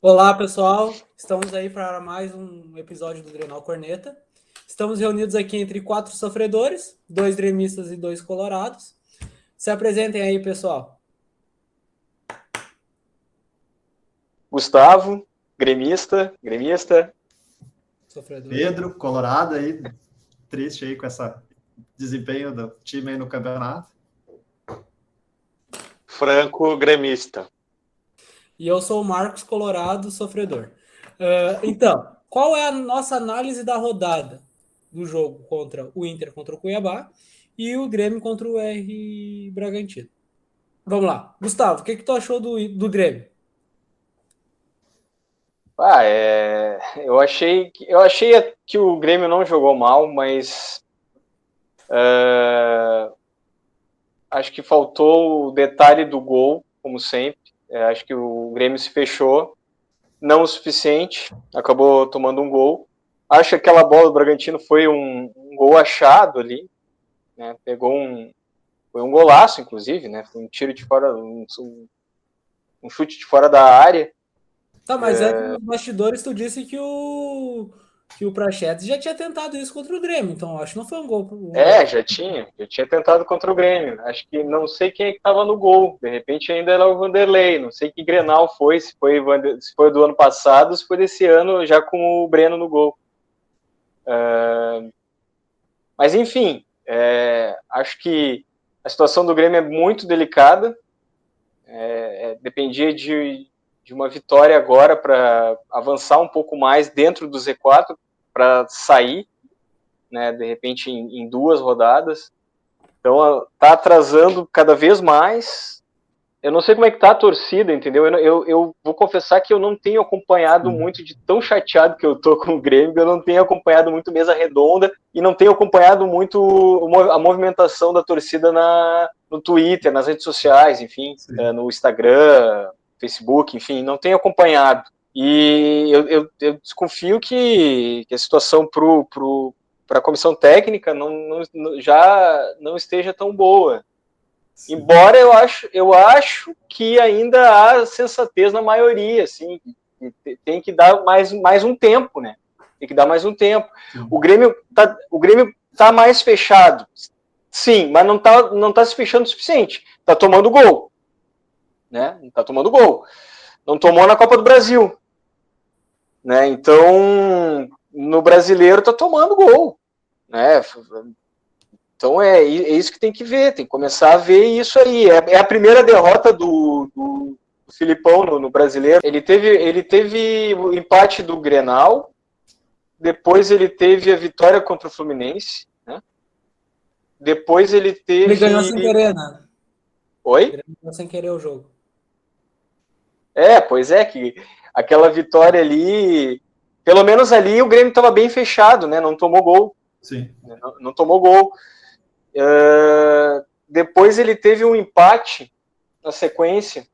Olá, pessoal. Estamos aí para mais um episódio do Grenal Corneta. Estamos reunidos aqui entre 4 sofredores, 2 gremistas e 2 colorados. Se apresentem aí, pessoal. Gustavo, gremista. Sofredor. Pedro, colorado aí, triste aí com esse desempenho do time aí no campeonato. Franco, gremista. E eu sou o Marcos, colorado, sofredor. Então, qual é a nossa análise da rodada do jogo contra o Inter contra o Cuiabá e o Grêmio contra o R Bragantino? Vamos lá. Gustavo, o que tu achou do Grêmio? Eu achei que o Grêmio não jogou mal, mas acho que faltou o detalhe do gol, como sempre. Acho que o Grêmio se fechou, não o suficiente, acabou tomando um gol. Acho que aquela bola do Bragantino foi um gol achado ali, né? Foi um golaço, inclusive, né? Foi um tiro de fora, um chute de fora da área. Tá, mas nos bastidores tu disse que o Prachetes já tinha tentado isso contra o Grêmio, então acho que não foi um gol. Já tinha tentado contra o Grêmio. Acho que não sei quem é que estava no gol. De repente ainda era o Vanderlei. Não sei que Grenal foi, se foi do ano passado, se foi desse ano, já com o Breno no gol. Mas enfim, acho que a situação do Grêmio é muito delicada. Dependia de uma vitória agora para avançar um pouco mais dentro do Z4, para sair, né, de repente em 2 rodadas. Então está atrasando cada vez mais. Eu não sei como é que tá a torcida, entendeu? Eu vou confessar que eu não tenho acompanhado muito, de tão chateado que eu tô com o Grêmio, eu não tenho acompanhado muito mesa redonda e não tenho acompanhado muito a movimentação da torcida no Twitter, nas redes sociais, enfim, no Instagram, Facebook, enfim, não tenho acompanhado. E eu desconfio que a situação para a comissão técnica já não esteja tão boa. Sim. Embora eu acho que ainda há sensatez na maioria, assim, tem que dar mais um tempo, né? Tem que dar mais um tempo. Sim. O Grêmio tá mais fechado, sim, mas não tá se fechando o suficiente. Tá tomando gol, né? Não tá tomando gol. Não tomou na Copa do Brasil, né? Então, no Brasileiro tá tomando gol, né? Então é isso que tem que ver, tem que começar a ver isso aí. É a primeira derrota do Filipão no Brasileiro. Ele teve o empate do Grenal, depois ele teve a vitória contra o Fluminense, né? Depois ele teve... Ele ganhou sem querer, né? Oi? Ele ganhou sem querer o jogo. Pois é, que aquela vitória ali, pelo menos ali o Grêmio estava bem fechado, né? Não tomou gol. Sim. Não tomou gol. Depois ele teve um empate na sequência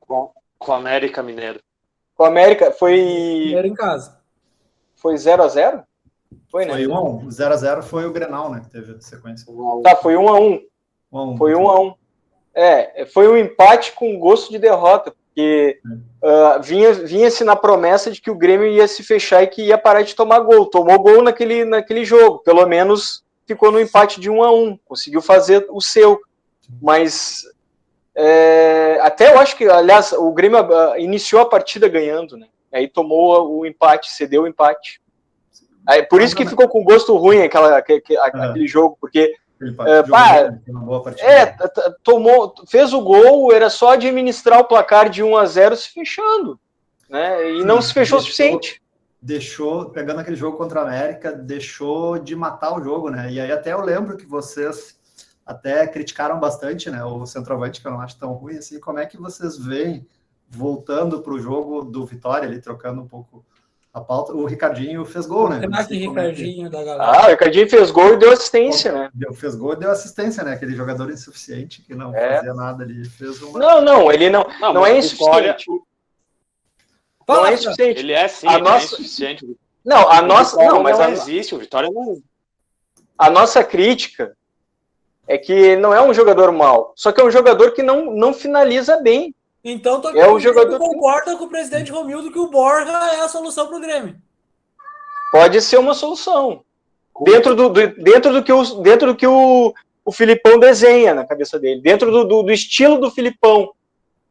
com o América Mineiro. Com o América foi... Mineiro em casa. Foi 0-0? Foi, né? Foi 1-1. 0-0 foi o Grenal, né? Que teve a sequência. Tá, foi 1-1. Foi 1-1. Foi um empate com gosto de derrota, porque vinha-se na promessa de que o Grêmio ia se fechar e que ia parar de tomar gol. Tomou gol naquele jogo, pelo menos ficou no empate de 1-1, conseguiu fazer o seu, mas até eu acho que, aliás, o Grêmio iniciou a partida ganhando, né? Aí tomou o empate, cedeu o empate. Por isso que ficou com gosto ruim aquele jogo, porque fez o gol, era só administrar o placar de 1-0 se fechando, né? E não se fechou o suficiente. Pegando aquele jogo contra a América, deixou de matar o jogo, né? E aí até eu lembro que vocês até criticaram bastante, né? O centroavante, que eu não acho tão ruim assim. Como é que vocês veem voltando para o jogo do Vitória, ali trocando um pouco a pauta? O Ricardinho fez gol, né? Ricardinho da galera. O Ricardinho fez gol e deu assistência, né? Fez gol e deu assistência, né? Aquele jogador insuficiente que não fazia nada ali. Fez uma... Ele não é insuficiente. Não é insuficiente. Ele é sim, é insuficiente. Não, a nossa... Mas não existe, o Vitória não... A nossa crítica é que não é um jogador mau, só que é um jogador que não finaliza bem. Então, É o jogador tu concorda com o presidente Romildo que o Borja é a solução pro Grêmio? Pode ser uma solução. Dentro do que o Filipão desenha na cabeça dele. Dentro do estilo do Filipão.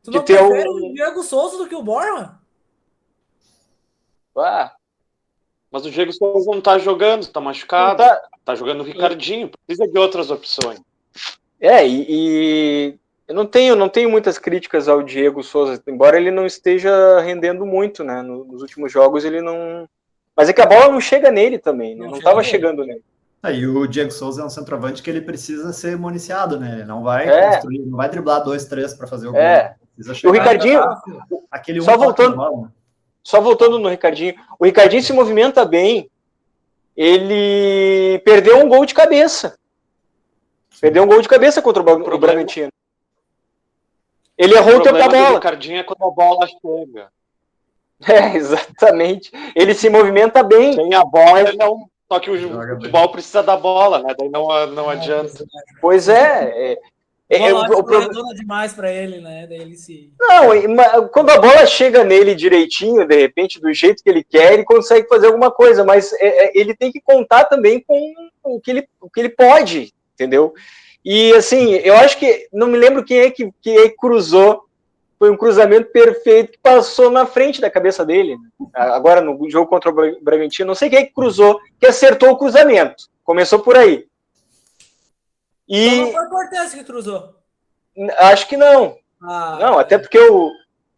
Tu não ter prefere o Diego Souza do que o Borja? Mas o Diego Souza não tá jogando, tá machucado. Tá jogando o Ricardinho, precisa de outras opções. E eu não tenho muitas críticas ao Diego Souza, embora ele não esteja rendendo muito, né? Nos últimos jogos ele não... Mas é que a bola não chega nele também, né? Não estava chegando nele. E o Diego Souza é um centroavante que ele precisa ser municiado, né? Ele não vai construir, não vai driblar 2, 3 para fazer o gol. Precisa chegar. O Ricardinho, aquele só voltando no Ricardinho, o Ricardinho se movimenta bem. Ele perdeu um gol de cabeça. Perdeu um gol de cabeça contra o Bragantino. Ele errou o tempo da bola. O Ricardinho é quando a bola chega. Exatamente. Ele se movimenta bem. Tem a bola, não. Só que o futebol precisa da bola, né? Daí não adianta. Pois é. O problema demais para ele, né? Daí ele se... Não, quando a bola chega nele direitinho, de repente, do jeito que ele quer, ele consegue fazer alguma coisa, mas ele tem que contar também com o que ele pode, entendeu? E assim, eu acho que, não me lembro quem é que cruzou, foi um cruzamento perfeito que passou na frente da cabeça dele, agora no jogo contra o Bragantino, não sei quem é que cruzou, que acertou o cruzamento, começou por aí. Então não foi o Cortez que cruzou? Acho que não. Não, até porque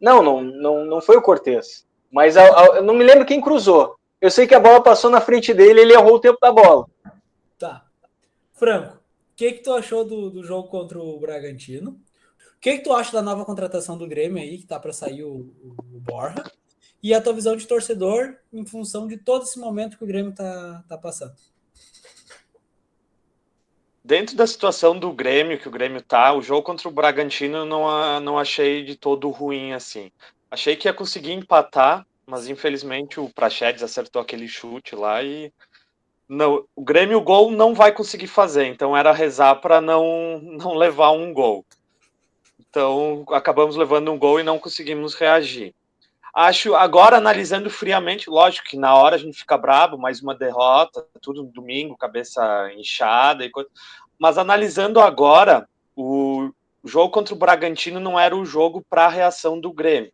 não foi o Cortez. Mas eu não me lembro quem cruzou. Eu sei que a bola passou na frente dele e ele errou o tempo da bola. Tá. Franco, o que tu achou do jogo contra o Bragantino? O que tu acha da nova contratação do Grêmio aí, que tá para sair o Borja? E a tua visão de torcedor em função de todo esse momento que o Grêmio tá passando? Dentro da situação do Grêmio, que o Grêmio tá, o jogo contra o Bragantino eu não achei de todo ruim, assim. Achei que ia conseguir empatar, mas infelizmente o Praxedes acertou aquele chute lá e o Grêmio o gol não vai conseguir fazer, então era rezar para não levar um gol. Então acabamos levando um gol e não conseguimos reagir. Acho, agora analisando friamente, lógico que na hora a gente fica bravo, mais uma derrota, tudo domingo, cabeça inchada e coisa. Mas analisando agora, o jogo contra o Bragantino não era o jogo para a reação do Grêmio.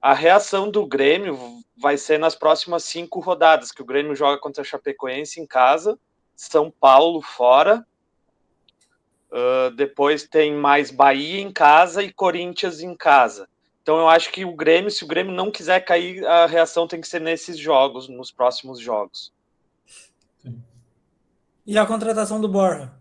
A reação do Grêmio vai ser nas próximas 5 rodadas, que o Grêmio joga contra a Chapecoense em casa, São Paulo fora, depois tem mais Bahia em casa e Corinthians em casa. Então eu acho que se o Grêmio não quiser cair, a reação tem que ser nesses jogos, nos próximos jogos. Sim. E a contratação do Borja?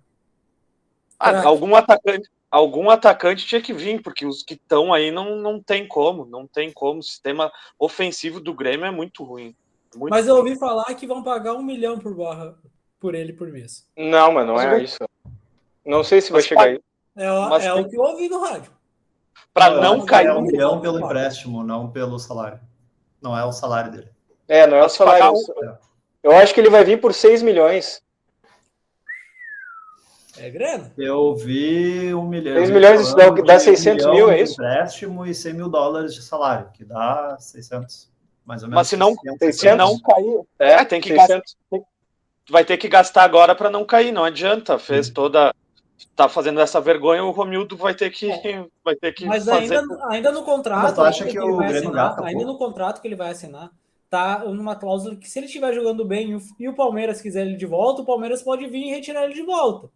Algum atacante tinha que vir, porque os que estão aí não tem como. O sistema ofensivo do Grêmio é muito ruim. Mas eu ouvi falar que vão pagar 1 milhão por Borja, por ele por mês. Não, mas não é isso. Não sei se vai chegar aí. É o que eu ouvi no rádio. Para não cair. É 1 milhão pelo empréstimo, não pelo salário. Não é o salário dele. Não é o salário. Eu acho que ele vai vir por 6 milhões. É grana? Eu vi 1 milhão. 6 milhões, isso dá 600 mil, é isso? Empréstimo e $100 mil de salário, que dá 600. Mais ou menos. Mas se não cair, tem que 600. Vai ter que gastar agora para não cair, não adianta. Tá fazendo essa vergonha, o Romildo vai ter que Mas fazer. Ainda no contrato, mas tu acha que o Grêmio gasta ainda no contrato que ele vai assinar, tá numa cláusula que se ele estiver jogando bem e o Palmeiras quiser ele de volta, o Palmeiras pode vir e retirar ele de volta.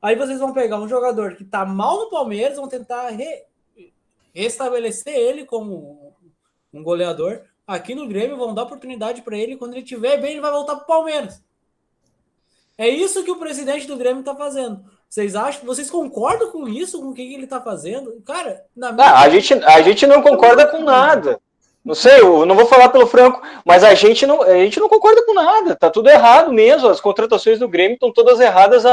Aí vocês vão pegar um jogador que tá mal no Palmeiras, vão tentar restabelecer ele como um goleador. Aqui no Grêmio vão dar oportunidade para ele, quando ele estiver bem, ele vai voltar pro Palmeiras. É isso que o presidente do Grêmio tá fazendo. Vocês concordam com isso, com o que ele tá fazendo? Cara, a gente não concorda com nada. Não sei, eu não vou falar pelo Franco, mas a gente não concorda com nada. Tá tudo errado mesmo. As contratações do Grêmio estão todas erradas.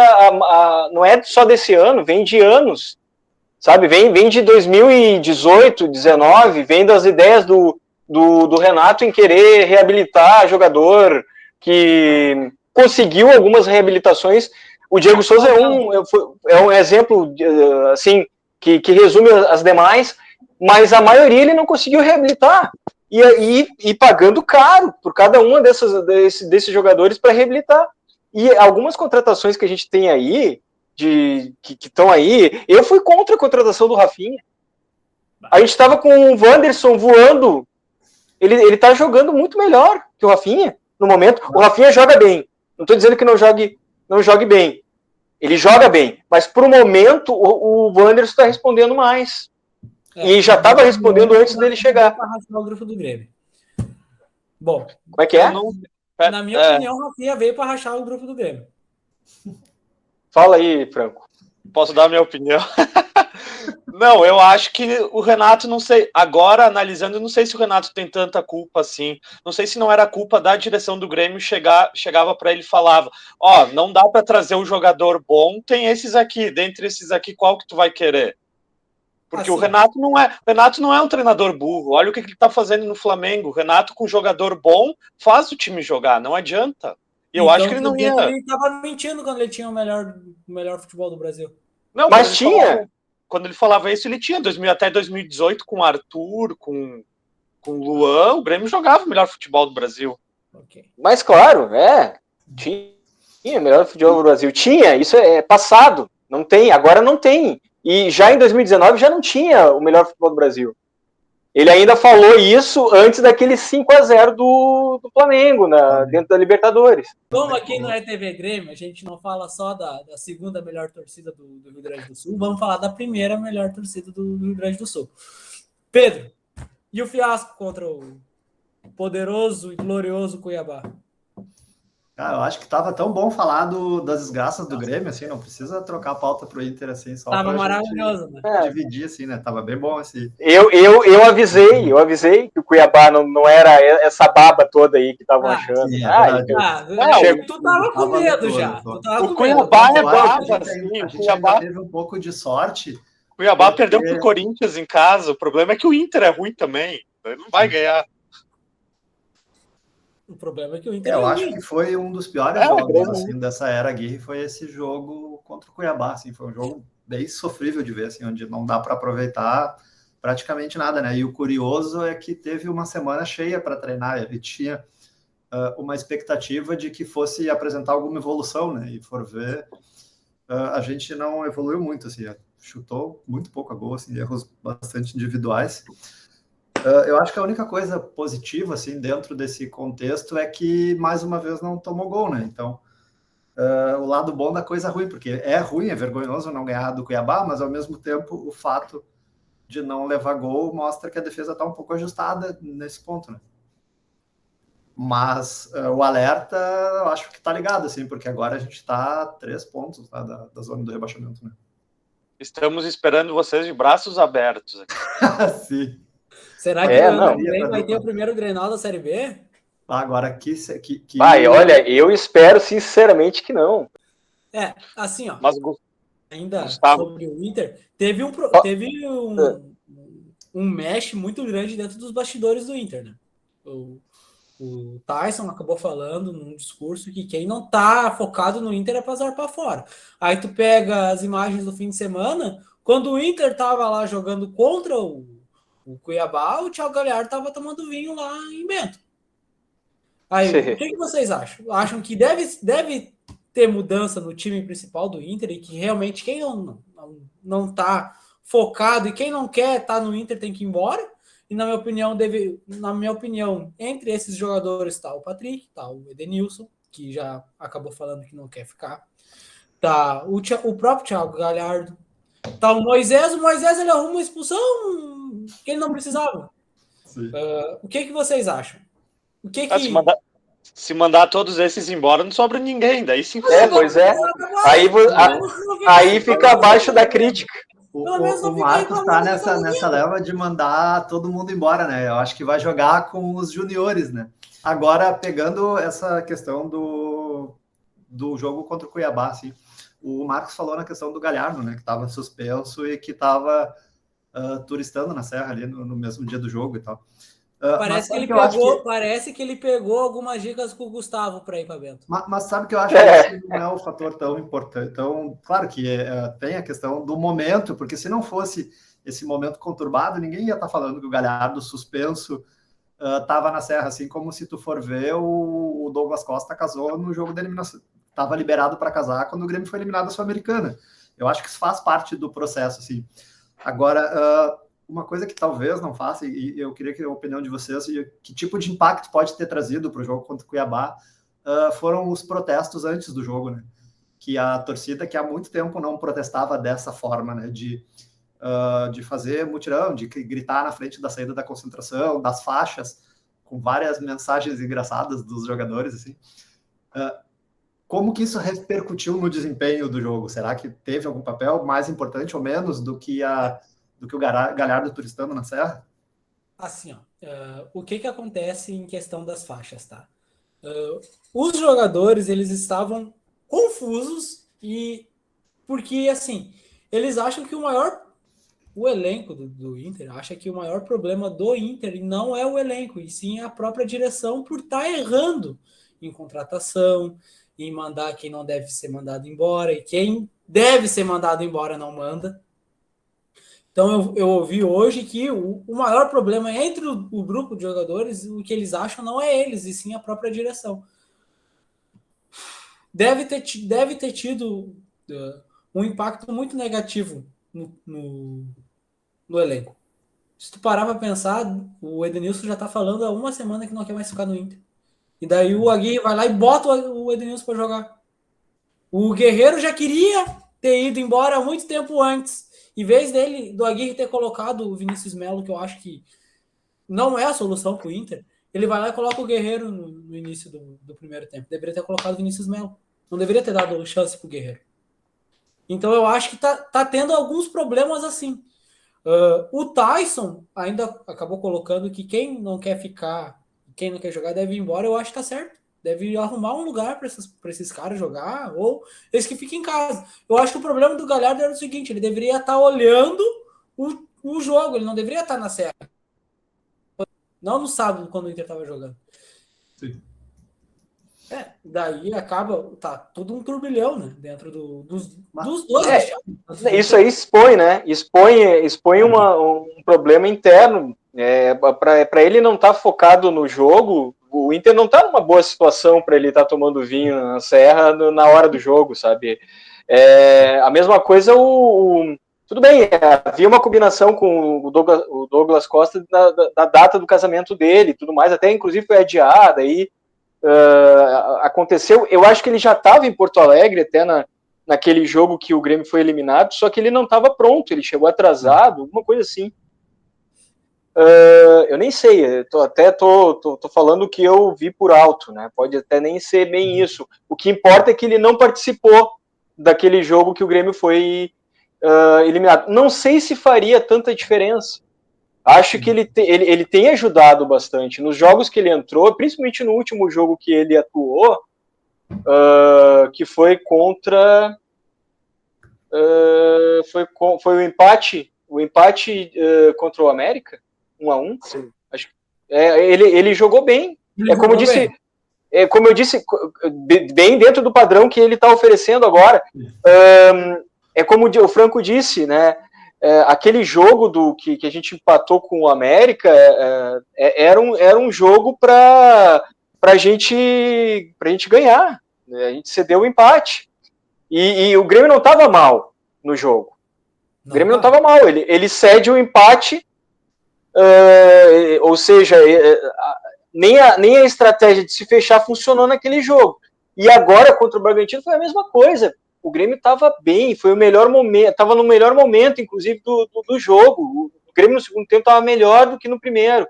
Não é só desse ano, vem de anos. Sabe? Vem de 2018, 19, vem das ideias do Renato em querer reabilitar jogador que conseguiu algumas reabilitações. O Diego Souza é um exemplo assim que resume as demais. mas a maioria ele não conseguiu reabilitar. E pagando caro por cada uma desses jogadores para reabilitar. E algumas contratações que a gente tem aí, que estão aí, eu fui contra a contratação do Rafinha. A gente estava com o Wanderson voando. Ele tá jogando muito melhor que o Rafinha no momento. O Rafinha joga bem. Não estou dizendo que não jogue bem. Ele joga bem. Mas pro momento o Wanderson está respondendo mais. E já estava respondendo antes dele chegar. O grupo do Grêmio. Bom, como é que é? Na minha opinião, o Rafinha veio para rachar o grupo do Grêmio. Fala aí, Franco. Posso dar a minha opinião? Não, eu acho que o Renato, não sei, agora analisando, eu não sei se o Renato tem tanta culpa assim, não sei se não era culpa da direção do Grêmio, chegava para ele e falava, não dá para trazer um jogador bom, tem esses aqui, dentre esses aqui, qual que tu vai querer? Porque assim, o Renato não é um treinador burro, olha o que ele tá fazendo no Flamengo, o Renato com jogador bom faz o time jogar, não adianta. E eu acho que ele não ia... Ele tava mentindo quando ele tinha o melhor futebol do Brasil. Não, mas tinha... Quando ele falava isso, ele tinha até 2018 com o Arthur, com o Luan, o Grêmio jogava o melhor futebol do Brasil. Okay. Mas claro, tinha o melhor futebol do Brasil. Tinha, isso é passado. Não tem, agora não tem. E já em 2019 já não tinha o melhor futebol do Brasil. Ele ainda falou isso antes daquele 5-0 do Flamengo, dentro da Libertadores. Como aqui no RTV Grêmio, a gente não fala só da segunda melhor torcida do Rio Grande do Sul, vamos falar da primeira melhor torcida do Rio Grande do Sul. Pedro, e o fiasco contra o poderoso e glorioso Cuiabá? Cara, eu acho que tava tão bom falar das desgraças do Grêmio, assim, não precisa trocar a pauta pro Inter, assim, só tava maravilhoso, né? Dividir, assim, né? Tava bem bom, assim. Eu avisei que o Cuiabá não era essa baba toda aí que estavam achando. Sim, tu tava com medo já. O Cuiabá é baba, assim. A gente ainda teve um pouco de sorte. O Cuiabá perdeu pro Corinthians em casa, o problema é que o Inter é ruim também, ele não vai ganhar. O problema é que o Inter eu acho que foi um dos piores jogos assim, dessa era Aguirre, foi esse jogo contra o Cuiabá, assim, foi um jogo bem sofrível de ver, assim, onde não dá para aproveitar praticamente nada, né? E o curioso é que teve uma semana cheia para treinar, ele tinha uma expectativa de que fosse apresentar alguma evolução, né? E for ver, a gente não evoluiu muito, assim, chutou muito pouco a gol, assim, erros bastante individuais. Eu acho que a única coisa positiva, assim, dentro desse contexto é que, mais uma vez, não tomou gol, né? Então, o lado bom da coisa ruim, porque é ruim, é vergonhoso não ganhar do Cuiabá, mas, ao mesmo tempo, o fato de não levar gol mostra que a defesa está um pouco ajustada nesse ponto, né? Mas o alerta, eu acho que está ligado, assim, porque agora a gente está a 3 pontos, tá, da zona do rebaixamento, né? Estamos esperando vocês de braços abertos aqui. Sim. Será que o vai ter o primeiro Grenal da Série B? Agora que... olha, eu espero sinceramente que não. Assim, ó. Mas, ainda Gustavo, sobre o Inter, teve um mesh muito grande dentro dos bastidores do Inter, né? O Tyson acabou falando num discurso que quem não tá focado no Inter é pra zarpar fora. Aí tu pega as imagens do fim de semana, quando o Inter tava lá jogando contra o Cuiabá, o Thiago Galhardo tava tomando vinho lá em Bento. Aí, o que vocês acham? Acham que deve ter mudança no time principal do Inter e que realmente quem não tá focado e quem não quer estar no Inter tem que ir embora? E na minha opinião, entre esses jogadores tá o Patrick, tá o Edenilson, que já acabou falando que não quer ficar, tá o próprio Thiago Galhardo, tá o Moisés ele arruma uma expulsão que ele não precisava. O que vocês acham? O que se mandar todos esses embora, não sobra ninguém, daí sim. Pois é. Aí fica abaixo da crítica. O Marcos está nessa leva de mandar todo mundo embora, né? Eu acho que vai jogar com os juniores, né? Agora, pegando essa questão do jogo contra o Cuiabá, assim, o Marcos falou na questão do Galhardo, né? Que estava suspenso e que estava turistando na Serra ali no mesmo dia do jogo e tal. Parece que, sabe ele que eu acho pegou, que... parece que ele pegou algumas dicas com o Gustavo para ir para Bento. Mas sabe que eu acho que esse não é o fator tão importante. Então, claro que tem a questão do momento, porque se não fosse esse momento conturbado, ninguém ia estar falando que o Galhardo suspenso estava na Serra, assim como se tu for ver o Douglas Costa casou no jogo da eliminação. Estava liberado para casar quando o Grêmio foi eliminado da Sul-Americana. Eu acho que isso faz parte do processo, assim. Agora, uma coisa que talvez não faça, e eu queria que a opinião de vocês, e que tipo de impacto pode ter trazido para o jogo contra o Cuiabá, foram os protestos antes do jogo, né? Que a torcida, que há muito tempo não protestava dessa forma, né? De fazer mutirão, de gritar na frente da saída da concentração, das faixas, com várias mensagens engraçadas dos jogadores, assim. Como que isso repercutiu no desempenho do jogo? Será que teve algum papel mais importante ou menos do que o Galhardo turistando na Serra? Assim, ó, o que acontece em questão das faixas, tá? Os jogadores, eles estavam confusos e porque, assim, eles acham que o elenco do Inter acha que o maior problema do Inter não é o elenco, e sim a própria direção por estar errando em contratação, em mandar quem não deve ser mandado embora, e quem deve ser mandado embora não manda. Então eu ouvi hoje que o maior problema entre o grupo de jogadores, o que eles acham não é eles, e sim a própria direção. Deve ter tido um impacto muito negativo no elenco. Se tu parar para pensar, o Edenilson já tá falando há uma semana que não quer mais ficar no Inter. E daí o Aguirre vai lá e bota o Edenilson para jogar. O Guerreiro já queria ter ido embora há muito tempo antes. Em vez do Aguirre ter colocado o Vinícius Melo, que eu acho que não é a solução para o Inter, ele vai lá e coloca o Guerreiro no início do primeiro tempo. Deveria ter colocado o Vinícius Melo. Não deveria ter dado chance pro Guerreiro. Então eu acho que tá tendo alguns problemas assim. O Tyson ainda acabou colocando que quem não quer ficar, quem não quer jogar deve ir embora. Eu acho que tá certo. Deve arrumar um lugar para esses caras jogar, ou eles que fiquem em casa. Eu acho que o problema do Galhardo era o seguinte: ele deveria estar olhando o jogo, ele não deveria estar na Serra. Não no sábado, quando o Inter estava jogando. Sim. Daí acaba, tá tudo um turbilhão, né? Dentro dos dois. Isso aí expõe, né? Expõe um problema interno. Para ele não estar focado no jogo, o Inter não está numa boa situação para ele estar tomando vinho na Serra na hora do jogo, sabe? A mesma coisa, tudo bem, havia uma combinação com o Douglas Costa da data do casamento dele, tudo mais, até inclusive foi adiada, aí aconteceu. Eu acho que ele já estava em Porto Alegre até naquele jogo que o Grêmio foi eliminado, só que ele não estava pronto, ele chegou atrasado, alguma coisa assim. Eu nem sei, tô falando o que eu vi por alto, né? Pode até nem ser bem isso. O que importa é que ele não participou daquele jogo que o Grêmio foi eliminado. Não sei se faria tanta diferença. Acho que ele tem ajudado bastante. Nos jogos que ele entrou, principalmente no último jogo que ele atuou, que foi contra... foi o empate contra o América, 1-1. Sim. Acho, ele jogou bem. Como eu disse, bem dentro do padrão que ele está oferecendo agora. Como o Franco disse, né? Aquele jogo que a gente empatou com o América era um jogo para a gente ganhar. A gente cedeu o empate. E o Grêmio não estava mal no jogo. O Grêmio não estava mal. Ele cede o empate, ou seja, nem a estratégia de se fechar funcionou naquele jogo. E agora, contra o Bragantino, foi a mesma coisa. O Grêmio estava bem, foi o melhor momento, estava no melhor momento, inclusive, do jogo. O Grêmio no segundo tempo estava melhor do que no primeiro.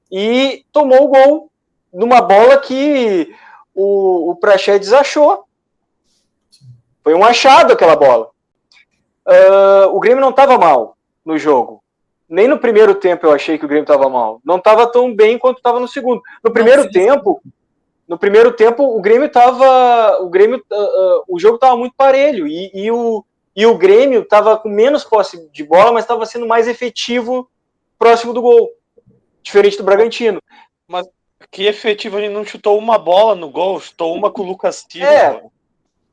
E tomou o gol numa bola que o Praxedes achou. Foi um achado aquela bola. O Grêmio não estava mal no jogo. Nem no primeiro tempo eu achei que o Grêmio estava mal. Não estava tão bem quanto estava no segundo. No primeiro tempo, o Grêmio estava... o jogo estava muito parelho. E o Grêmio estava com menos posse de bola, mas estava sendo mais efetivo próximo do gol. diferente do Bragantino. Mas que efetivo, ele não chutou uma bola no gol, chutou uma com o Lucas Silva.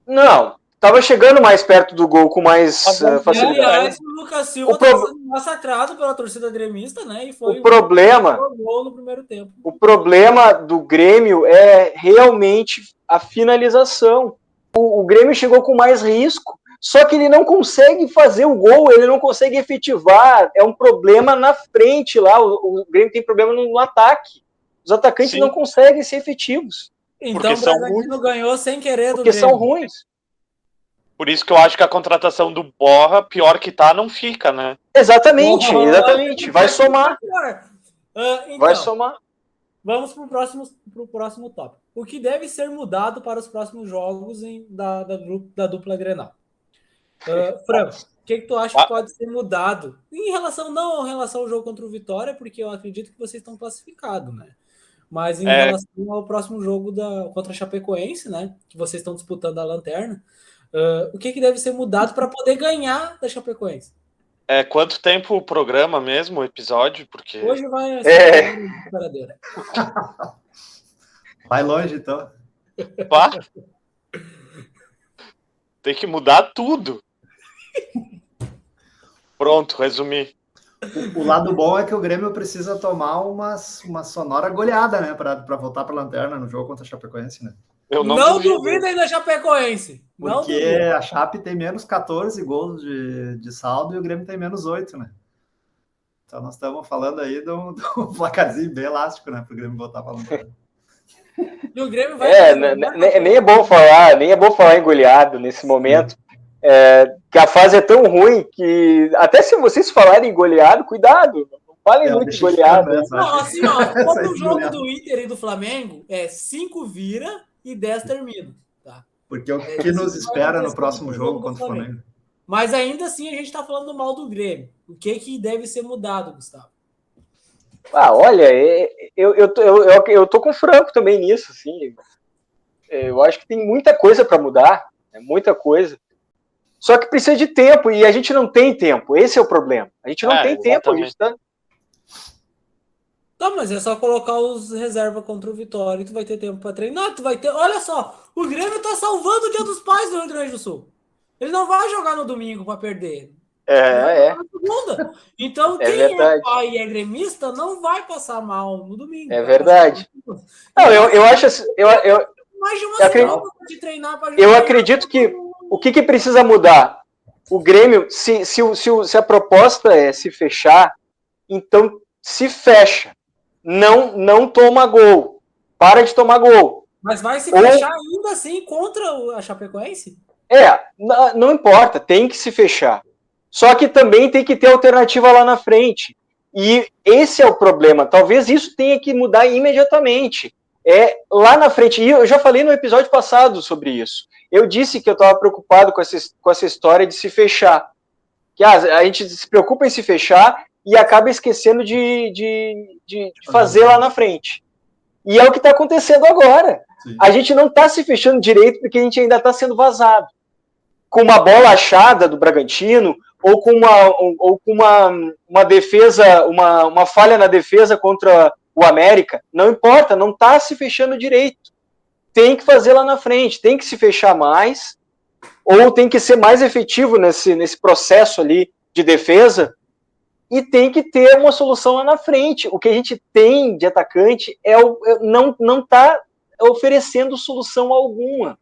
Não, tava chegando mais perto do gol com mais facilidade. Aliás, o Lucas Silva tá sendo massacrado pela torcida gremista, né? E foi o problema gol no primeiro tempo. O problema do Grêmio é realmente a finalização. O Grêmio chegou com mais risco, só que ele não consegue fazer o gol, ele não consegue efetivar. É um problema na frente lá. O Grêmio tem problema no ataque. Os atacantes não conseguem ser efetivos. Então o Bragantino ganhou sem querer do Porque Grêmio. são ruins. Por isso que eu acho que a contratação do Borra, pior que tá, não fica, né? Exatamente. Vai somar. Então, vai somar. Vamos pro próximo tópico. O que deve ser mudado para os próximos jogos da dupla Grenal? Franco, o que tu acha que pode ser mudado? Em relação ao jogo contra o Vitória, porque eu acredito que vocês estão classificados, né? Mas em relação ao próximo jogo contra a Chapecoense, né? Que vocês estão disputando a lanterna, o que deve ser mudado para poder ganhar da Chapecoense? Quanto tempo o programa mesmo, o episódio? Porque hoje vai ser brincadeira. Vai longe, então. Pá. Tem que mudar tudo. Pronto, resumi. O lado bom é que o Grêmio precisa tomar uma sonora goleada, né? Para voltar para a lanterna no jogo contra a Chapecoense, né? Eu não duvidem da Chapecoense. Porque a Chape tem menos 14 gols de saldo e o Grêmio tem menos 8, né? Então nós estamos falando aí de um placarzinho bem elástico, né? Para o Grêmio voltar para a lanterna. E o Grêmio vai... nem é bom falar em goleado nesse momento. Que a fase é tão ruim que até se vocês falarem goleado, cuidado, não falem muito de goleado. Não, assim, como o jogo do Inter e do Flamengo 5 vira e 10 termina. Tá? Porque o que nos espera no próximo jogo contra o Flamengo. Mas ainda assim a gente está falando mal do Grêmio. O que deve ser mudado, Gustavo? Olha, eu tô com o Franco também nisso, assim. Eu acho que tem muita coisa para mudar, muita coisa. Só que precisa de tempo, e a gente não tem tempo. Esse é o problema. A gente não tem tempo. A gente Tá, mas é só colocar os reservas contra o Vitória e tu vai ter tempo para treinar. Tu vai ter... Olha só, o Grêmio tá salvando o Dia dos Pais do Rio Grande do Sul. Ele não vai jogar no domingo para perder. Na segunda. Então, quem é pai e é gremista não vai passar mal no domingo. É verdade. Não, eu acho assim... Mais de uma semana de treinar para jogar. Eu acredito que o que precisa mudar? O Grêmio, se a proposta é se fechar, então se fecha. Não toma gol. Para de tomar gol. Mas vai se fechar ainda assim contra a Chapecoense? Não importa, tem que se fechar. Só que também tem que ter alternativa lá na frente. E esse é o problema. Talvez isso tenha que mudar imediatamente. Lá na frente, e eu já falei no episódio passado sobre isso. Eu disse que eu estava preocupado com essa história de se fechar. Que a gente se preocupa em se fechar e acaba esquecendo de fazer lá na frente. E é o que está acontecendo agora. Sim. A gente não está se fechando direito porque a gente ainda está sendo vazado. Com uma bola achada do Bragantino, ou com uma defesa, uma falha na defesa contra o América, não importa, não está se fechando direito. Tem que fazer lá na frente, tem que se fechar mais, ou tem que ser mais efetivo nesse processo ali de defesa, e tem que ter uma solução lá na frente. O que a gente tem de atacante não está oferecendo solução alguma.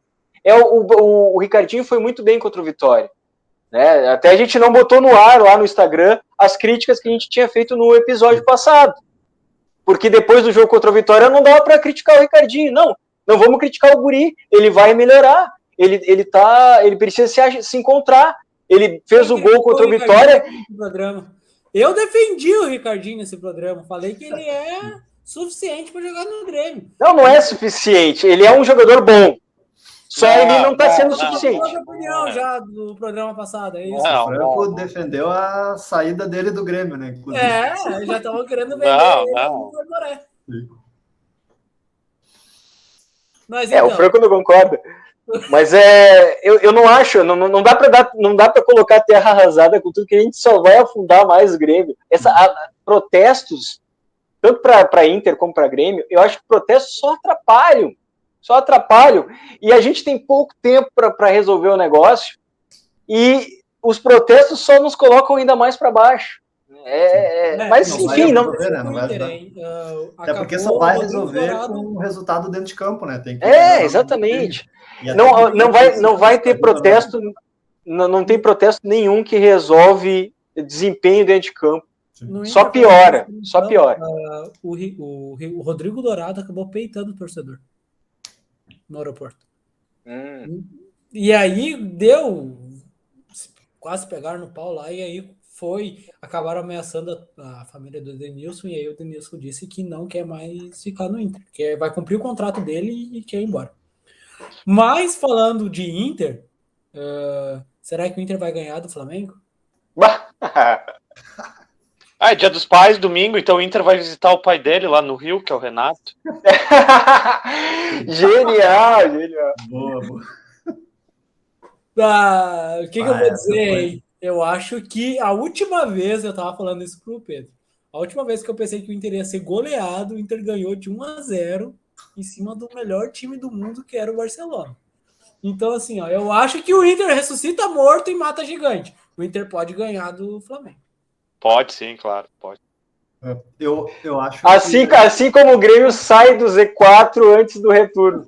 O Ricardinho foi muito bem contra o Vitória. Né? Até a gente não botou no ar lá no Instagram as críticas que a gente tinha feito no episódio passado. Porque depois do jogo contra o Vitória não dava para criticar o Ricardinho. Não vamos criticar o guri. Ele vai melhorar. Ele precisa se encontrar. Ele fez o gol contra o Vitória. Eu defendi o Ricardinho nesse programa. Falei que ele é suficiente para jogar no Grêmio. Não é suficiente. Ele é um jogador bom. Só ele não está sendo suficiente. A opinião já do programa passado, é isso? O Franco defendeu a saída dele do Grêmio, né? Inclusive. Já estavam querendo vender não. Mas, então... o Franco não concorda. Mas eu não acho, não dá para colocar terra arrasada com tudo, que a gente só vai afundar mais o Grêmio. Protestos tanto para Inter como para Grêmio, eu acho que protestos só atrapalham, e a gente tem pouco tempo para resolver o negócio, e os protestos só nos colocam ainda mais para baixo. Mas, enfim, não... Até porque só vai resolver com o resultado dentro de campo, né? Tem que exatamente. Não vai ter protesto, não tem protesto nenhum que resolve desempenho dentro de campo. Só piora. O Rodrigo Dourado acabou peitando o torcedor no aeroporto. E aí quase pegaram no pau lá, e aí acabaram ameaçando a família do Edenilson, e aí o Edenilson disse que não quer mais ficar no Inter, que vai cumprir o contrato dele e quer ir embora. Mas falando de Inter, será que o Inter vai ganhar do Flamengo? É Dia dos Pais, domingo, então o Inter vai visitar o pai dele lá no Rio, que é o Renato. Genial. Boa. O que eu vou dizer? Eu acho que a última vez, eu tava falando isso pro Pedro, a última vez que eu pensei que o Inter ia ser goleado, o Inter ganhou de 1-0 em cima do melhor time do mundo, que era o Barcelona. Então, assim, eu acho que o Inter ressuscita morto e mata gigante. O Inter pode ganhar do Flamengo. Pode sim, claro, pode. Eu acho assim como o Grêmio sai do Z4 antes do retorno.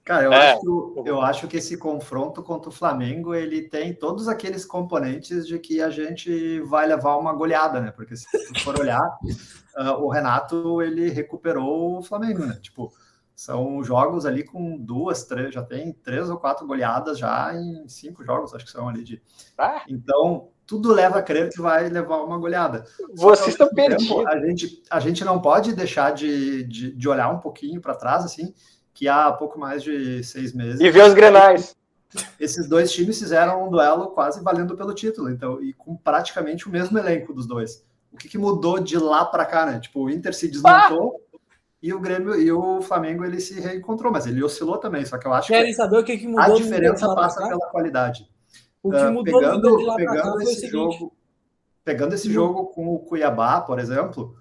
Cara, eu acho que esse confronto contra o Flamengo, ele tem todos aqueles componentes de que a gente vai levar uma goleada, né? Porque se tu for olhar, o Renato, ele recuperou o Flamengo, né? Tipo, são jogos ali com 2, 3, já tem 3 ou 4 goleadas já em 5 jogos, acho que são ali de... Então, tudo leva a crer que vai levar uma goleada. Vocês estão perdidos. A gente não pode deixar de olhar um pouquinho para trás, assim, que há pouco mais de 6 meses... E ver os Grenais. Esses dois times fizeram um duelo quase valendo pelo título, então, e com praticamente o mesmo elenco dos dois. O que mudou de lá para cá, né? Tipo, o Inter se desmontou e o Grêmio e o Flamengo, ele se reencontrou, mas ele oscilou também, só que eu acho que saber o que mudou, a diferença passa pela qualidade. O que mudou pegando esse jogo com o Cuiabá, por exemplo,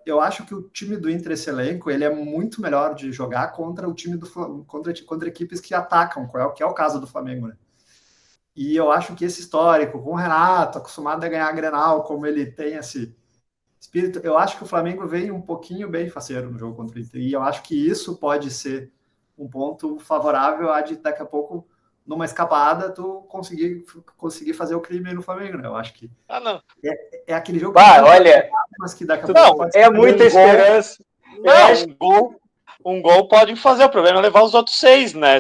eu acho que o time do Inter, esse elenco, ele é muito melhor de jogar contra o time contra equipes que atacam, que é o caso do Flamengo, né? E eu acho que esse histórico, com o Renato, acostumado a ganhar a Grenal, como ele tem esse espírito, eu acho que o Flamengo veio um pouquinho bem faceiro no jogo contra o Inter, e eu acho que isso pode ser um ponto favorável a de daqui a pouco, numa escapada, tu conseguir fazer o crime aí no Flamengo, né? Eu acho que é aquele jogo olha, mas que daqui a pouco é muita esperança. Um gol pode fazer, o problema é levar os outros 6, né?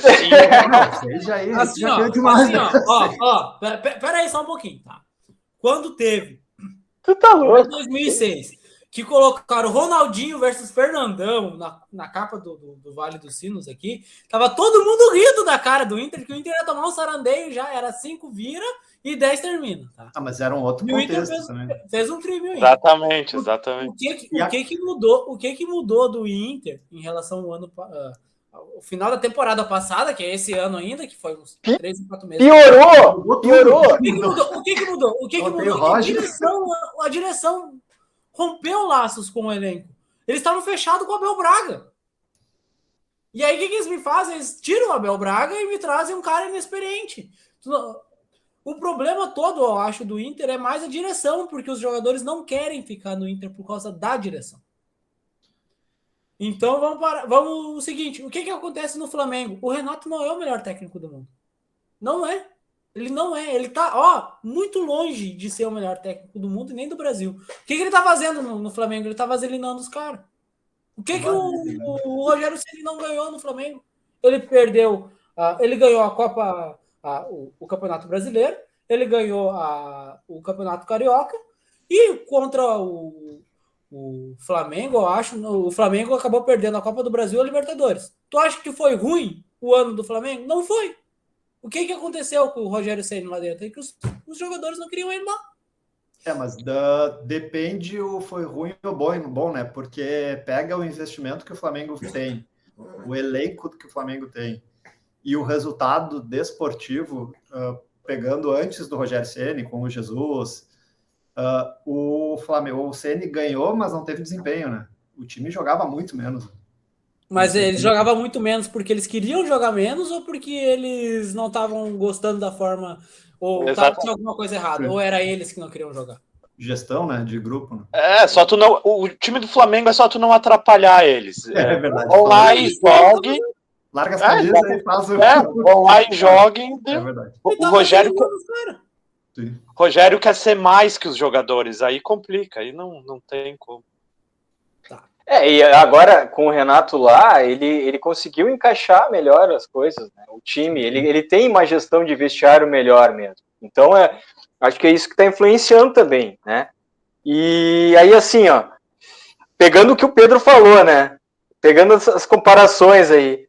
Peraí só um pouquinho, tá? Quando teve tu tá louco. Em 2006, que colocaram Ronaldinho versus Fernandão na capa do Vale dos Sinos aqui, tava todo mundo rindo da cara do Inter, que o Inter ia tomar um sarandeio já, era 5 vira e 10 termina, tá? Mas era um outro contexto também. Fez um crime aí. Exatamente. O que mudou do Inter em relação ao ano o final da temporada passada, que é esse ano ainda, que foi uns 3 ou 4 meses. Piorou! O que mudou? A direção rompeu laços com o elenco. Eles estavam fechados com o Abel Braga. E aí, o que eles me fazem? Eles tiram o Abel Braga e me trazem um cara inexperiente. O problema todo, eu acho, do Inter é mais a direção, porque os jogadores não querem ficar no Inter por causa da direção. Então, vamos o seguinte, o que acontece no Flamengo? O Renato não é o melhor técnico do mundo. Não é. Ele não é. Ele tá, muito longe de ser o melhor técnico do mundo e nem do Brasil. O que ele tá fazendo no Flamengo? Ele tá vaselinando os caras. O que o Rogério Ceni não ganhou no Flamengo? Ele perdeu, ele ganhou a Copa, o Campeonato Brasileiro, ele ganhou o Campeonato Carioca e contra o Flamengo, eu acho, o Flamengo acabou perdendo a Copa do Brasil e a Libertadores. Tu acha que foi ruim o ano do Flamengo? Não foi. O que aconteceu com o Rogério Ceni lá dentro? É que os jogadores não queriam ele lá. Mas depende o foi ruim ou bom, né? Porque pega o investimento que o Flamengo tem, o elenco que o Flamengo tem e o resultado desportivo, pegando antes do Rogério Ceni, com o Jesus, O Flamengo, o CN ganhou, mas não teve desempenho, né? O time jogava muito menos. Mas eles jogavam muito menos porque eles queriam jogar menos ou porque eles não estavam gostando da forma, ou tinha alguma coisa errada, ou era eles que não queriam jogar? Gestão, né? De grupo. Né? Só tu não. O time do Flamengo é só tu não atrapalhar eles. É verdade. Vão lá e joguem. Larga as camisas e faz o. Vão lá e joguem. É verdade. O Rogério quer ser mais que os jogadores, aí complica, aí não tem como. E agora com o Renato lá, ele conseguiu encaixar melhor as coisas, né? O time, ele tem uma gestão de vestiário melhor mesmo. Então, acho que é isso que está influenciando também, né? E aí, assim, ó, pegando o que o Pedro falou, né? Pegando as comparações aí.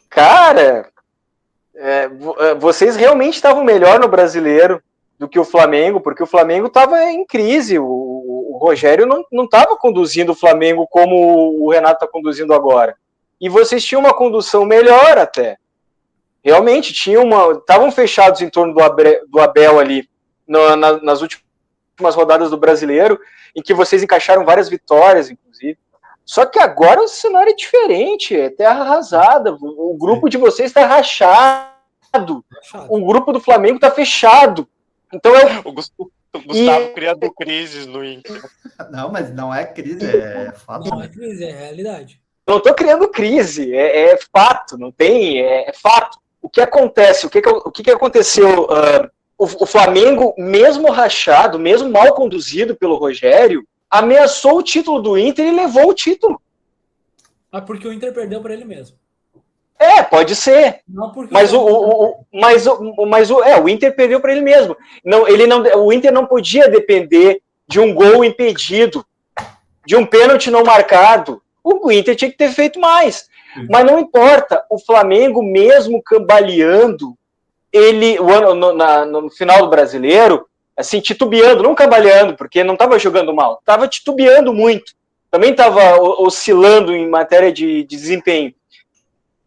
Cara, vocês realmente estavam melhor no Brasileiro do que o Flamengo, porque o Flamengo estava em crise. O Rogério não estava conduzindo o Flamengo como o Renato está conduzindo agora. E vocês tinham uma condução melhor até. Realmente, estavam fechados em torno do Abel ali, nas últimas rodadas do Brasileiro, em que vocês encaixaram várias vitórias, inclusive. Só que agora o cenário é diferente, é terra arrasada. O grupo de vocês está rachado. O grupo do Flamengo está fechado. Então o Gustavo criando crises no Inter. Não, mas não é crise, é fato. Não é crise, é realidade. Não estou criando crise, é fato, não tem, é fato. O que acontece? O que aconteceu? O Flamengo, mesmo rachado, mesmo mal conduzido pelo Rogério, ameaçou o título do Inter e levou o título. Porque o Inter perdeu para ele mesmo. Pode ser. Não porque mas o Inter perdeu para ele mesmo. O Inter não podia depender de um gol impedido, de um pênalti não marcado. O Inter tinha que ter feito mais. Mas não importa. O Flamengo, mesmo cambaleando, no final do Brasileiro, assim, titubeando, não cambaleando, porque não estava jogando mal, estava titubeando muito. Também estava oscilando em matéria de desempenho.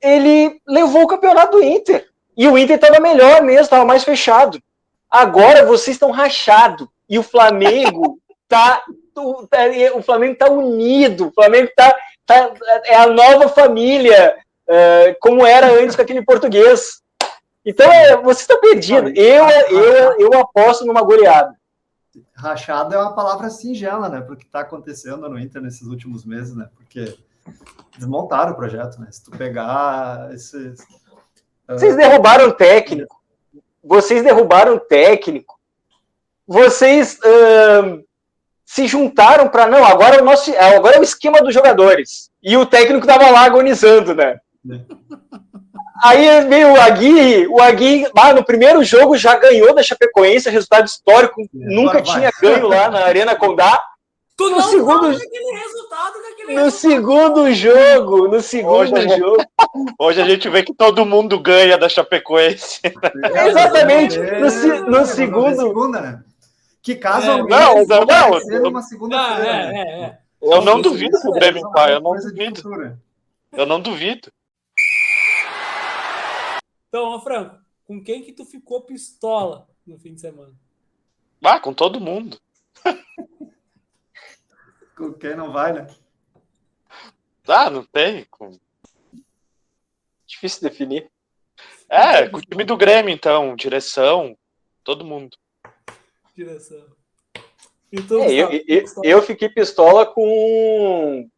Ele levou o campeonato do Inter. E o Inter estava melhor mesmo, estava mais fechado. Agora vocês estão rachados. E o Flamengo está unido. O Flamengo é a nova família, como era antes com aquele português. Então, vocês estão perdidos. Eu aposto numa goleada. Rachado é uma palavra singela, né? Porque está acontecendo no Inter nesses últimos meses, né? Porque desmontaram o projeto, né? Se tu pegar esses... Vocês derrubaram o técnico. Vocês se juntaram para... Não, agora é o esquema dos jogadores. E o técnico estava lá agonizando, né? Aí veio o Aguirre no primeiro jogo já ganhou da Chapecoense, resultado histórico, nunca tinha ganho lá na Arena Condá. No segundo jogo. Hoje a gente vê que todo mundo ganha da Chapecoense. Exatamente. No segundo. Segunda, né? Que caso uma segunda-feira. Eu não duvido que o Grêmio vai. Eu não duvido. Então, Franco, com quem que tu ficou pistola no fim de semana? Com todo mundo. Com quem não vai, né? Não tem. Difícil definir. Com o time do Grêmio, então. Direção, todo mundo. Direção. Então, eu fiquei pistola com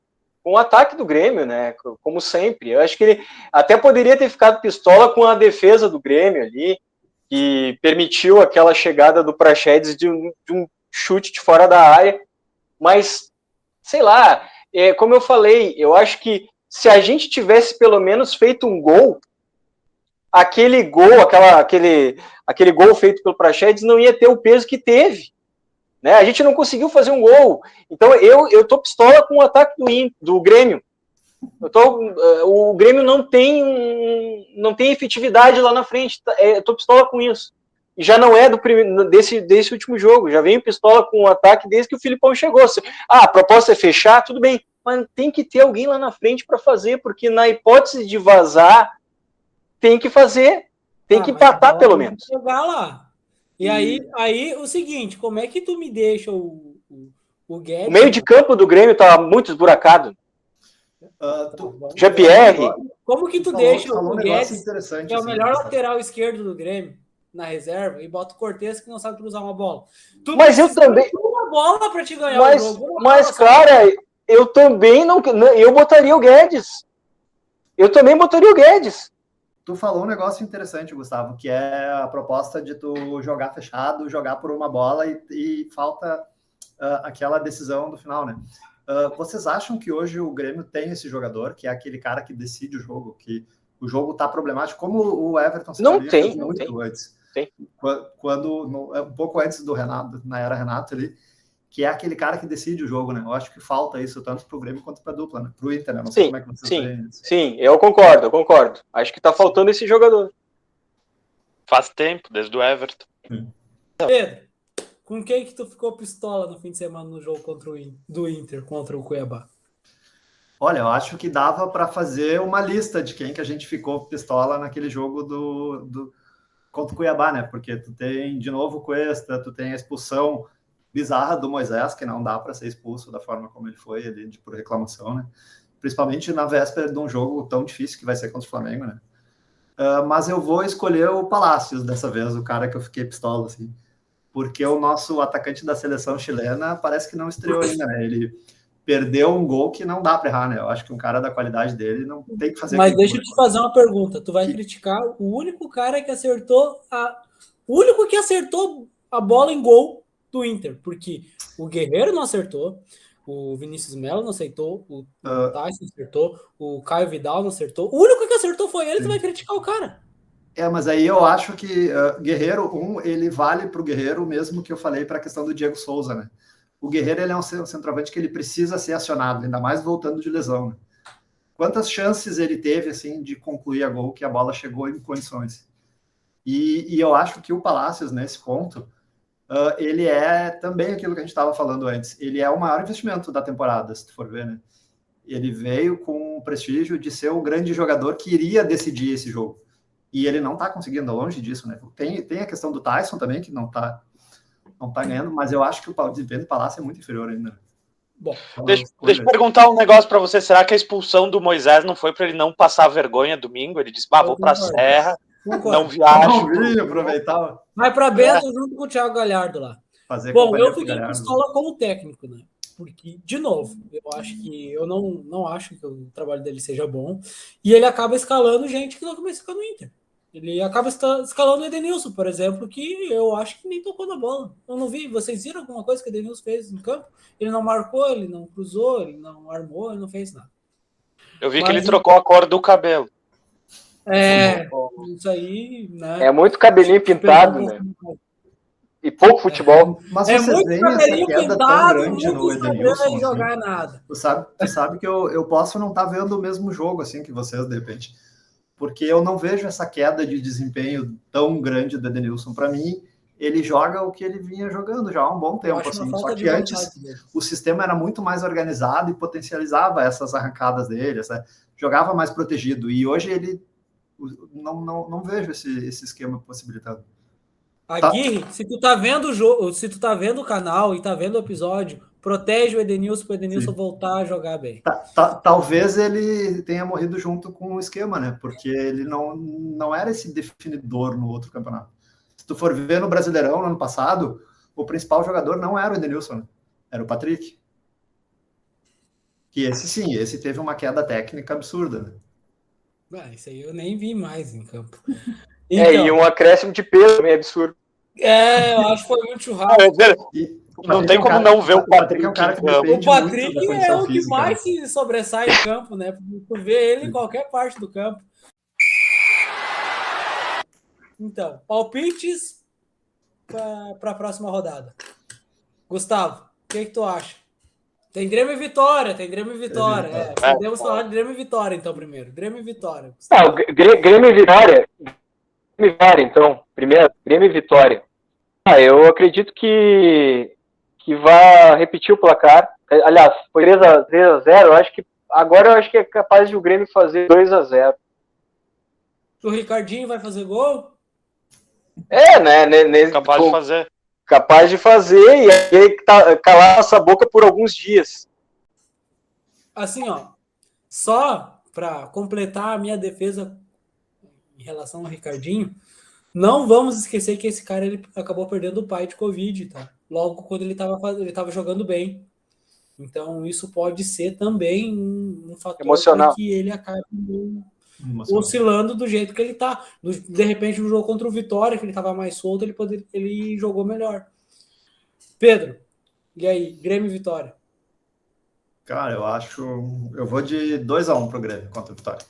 o ataque do Grêmio, né? Como sempre. Eu acho que ele até poderia ter ficado pistola com a defesa do Grêmio ali, que permitiu aquela chegada do Praxedes de um chute de fora da área. Mas, sei lá, como eu falei, eu acho que se a gente tivesse pelo menos feito um gol, aquele gol feito pelo Praxedes não ia ter o peso que teve. Né? A gente não conseguiu fazer um gol. Então eu tô pistola com o ataque do Grêmio. O Grêmio não tem efetividade lá na frente. Eu tô pistola com isso. E já não é desse último jogo. Já venho pistola com o ataque desde que o Filipão chegou. A proposta é fechar, tudo bem. Mas tem que ter alguém lá na frente para fazer, porque na hipótese de vazar, tem que fazer. Tem que empatar, pelo menos. Jogar lá. E aí, o seguinte, como é que tu me deixa o Guedes... O meio de campo do Grêmio tá muito esburacado. Jean-Pierre. Como que tu deixa falou o um negócio Guedes, interessante, que é o assim, melhor Gustavo. lateral esquerdo do Grêmio, na reserva, e bota o Cortez, que não sabe cruzar uma bola? Tu Mas eu precisa também... de uma bola para te ganhar o jogo. Mas, cara, eu também não... Eu botaria o Guedes. Eu também botaria o Guedes. Tu falou um negócio interessante, Gustavo, que é a proposta de tu jogar fechado, jogar por uma bola e falta aquela decisão do final, né? Vocês acham que hoje o Grêmio tem esse jogador, que é aquele cara que decide o jogo, que o jogo tá problemático, como o Everton não tem antes. Tem. Quando um pouco antes do Renato, na era Renato ali, que é aquele cara que decide o jogo, né? Eu acho que falta isso tanto pro Grêmio quanto pra dupla, né? Pro Inter, né? Não sei como é que vocês veem isso. Sim, eu concordo. Acho que tá faltando esse jogador. Faz tempo, desde o Everton. Pedro, com quem que tu ficou pistola no fim de semana no jogo do Inter contra o Cuiabá? Olha, eu acho que dava para fazer uma lista de quem que a gente ficou pistola naquele jogo contra o Cuiabá, né? Porque tu tem, de novo, o Cuesta, tu tem a expulsão bizarra do Moisés, que não dá para ser expulso da forma como ele foi, ali, por reclamação, né? Principalmente na véspera de um jogo tão difícil que vai ser contra o Flamengo, né? Mas eu vou escolher o Palácios dessa vez, o cara que eu fiquei pistola, assim. Porque o nosso atacante da seleção chilena parece que não estreou ainda, né? Ele perdeu um gol que não dá para errar, né? Eu acho que um cara da qualidade dele não tem que fazer... Mas deixa eu te fazer uma pergunta. Tu vai criticar o único cara que acertou o único que acertou a bola em gol do Inter, porque o Guerreiro não acertou, o Vinícius Melo não acertou, o Tyson acertou, o Caio Vidal não acertou. O único que acertou foi ele, tu vai criticar o cara. Mas aí eu acho que Guerreiro, ele vale para o Guerreiro, mesmo que eu falei para a questão do Diego Souza, né? O Guerreiro, ele é um centroavante que ele precisa ser acionado, ainda mais voltando de lesão, né? Quantas chances ele teve, assim, de concluir a gol, que a bola chegou em condições? E eu acho que o Palácios, nesse ponto, ele é também aquilo que a gente estava falando antes. Ele é o maior investimento da temporada, se tu for ver, né? Ele veio com o prestígio de ser o grande jogador que iria decidir esse jogo. E ele não está conseguindo, longe disso, né? Tem a questão do Tyson também, que não tá ganhando, mas eu acho que o desempenho do Palácio é muito inferior ainda. Bom, deixa eu perguntar um negócio para você. Será que a expulsão do Moisés não foi para ele não passar vergonha domingo? Ele disse, vou para a Serra, não viajo. Não vi, aproveitava. Vai para Bento junto com o Thiago Galhardo lá. Bom, eu fiquei pistola como técnico, né? Porque, de novo, eu não acho que o trabalho dele seja bom, e ele acaba escalando gente que não começa a ficar no Inter. Ele acaba escalando o Edenilson, por exemplo, que eu acho que nem tocou na bola. Eu não vi. Vocês viram alguma coisa que o Edenilson fez no campo? Ele não marcou, ele não cruzou, ele não armou, ele não fez nada. Eu vi que ele trocou a cor do cabelo. Isso aí, né? É muito cabelinho pintado, né? E pouco futebol. Mas vocês veem essa queda tão grande no Edenilson, jogar nada. Tu sabe que eu posso não estar vendo o mesmo jogo assim que vocês, de repente. Porque eu não vejo essa queda de desempenho tão grande do Edenilson. Para mim, ele joga o que ele vinha jogando já há um bom tempo. Assim. Só que antes o sistema era muito mais organizado e potencializava essas arrancadas dele, jogava mais protegido. E hoje ele não vejo esse esquema possibilitado. Aguirre, se tu tá vendo o jogo, se tu tá vendo o canal e tá vendo o episódio, protege o Edenilson para o Edenilson voltar a jogar bem. Talvez ele tenha morrido junto com o esquema, né? Porque ele não era esse definidor no outro campeonato. Se tu for ver no Brasileirão, no ano passado, o principal jogador não era o Edenilson, né? Era o Patrick. Que esse teve uma queda técnica absurda, né? Isso aí eu nem vi mais em campo. Então, e um acréscimo de peso também absurdo. Eu acho que foi muito churrasco. Não tem como não ver o Patrick. O Patrick é o que mais se sobressai em campo, né? Tu vê ele em qualquer parte do campo. Então, palpites para a próxima rodada. Gustavo, o que tu acha? Tem Grêmio e Vitória. Podemos falar de Grêmio e Vitória, então, primeiro. Grêmio e Vitória. Grêmio e Vitória. Então, primeiro, Grêmio e Vitória. Eu acredito que vai repetir o placar. Aliás, foi 3-0. Agora eu acho que é capaz de o Grêmio fazer 2-0. O Ricardinho vai fazer gol? Né? Capaz de fazer. Capaz de fazer e aí calar nossa boca por alguns dias. Assim, ó, só para completar a minha defesa em relação ao Ricardinho, não vamos esquecer que esse cara ele acabou perdendo o pai de Covid, tá? Logo quando ele estava jogando bem. Então, isso pode ser também um fator Emocional. que ele acabe oscilando do jeito que ele tá. De repente, no jogo contra o Vitória, que ele estava mais solto, ele jogou melhor. Pedro, e aí? Grêmio e Vitória? Cara, eu vou de 2-1 pro Grêmio contra o Vitória.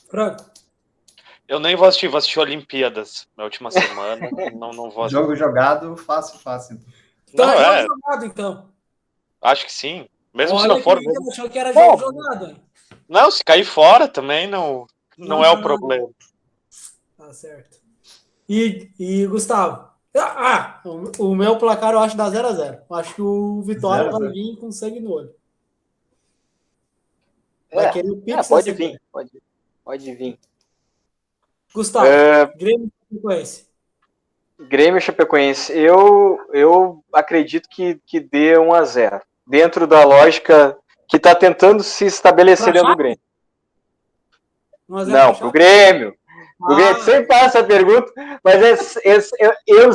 Franco? Eu nem vou assistir Olimpíadas na última semana. não vou assistir. Jogo jogado, fácil. Então, Não, é jogo jogado, então. Acho que sim. Mesmo Olha se não for. que eu achou que era jogo jogado, hein? Não, se cair fora também não é o problema. Tá certo. E Gustavo? O meu placar eu acho dá 0-0. Acho que o Vitória 0-0. vai vir com sangue no olho. Vai querer o Pix pode vir, pode vir. Gustavo, Grêmio e Chapecoense. Grêmio e Chapecoense. Eu acredito que dê 1-0. Dentro da lógica que está tentando se estabelecer dentro do Grêmio. Não, pro Grêmio. O Grêmio sempre faz essa pergunta, mas eu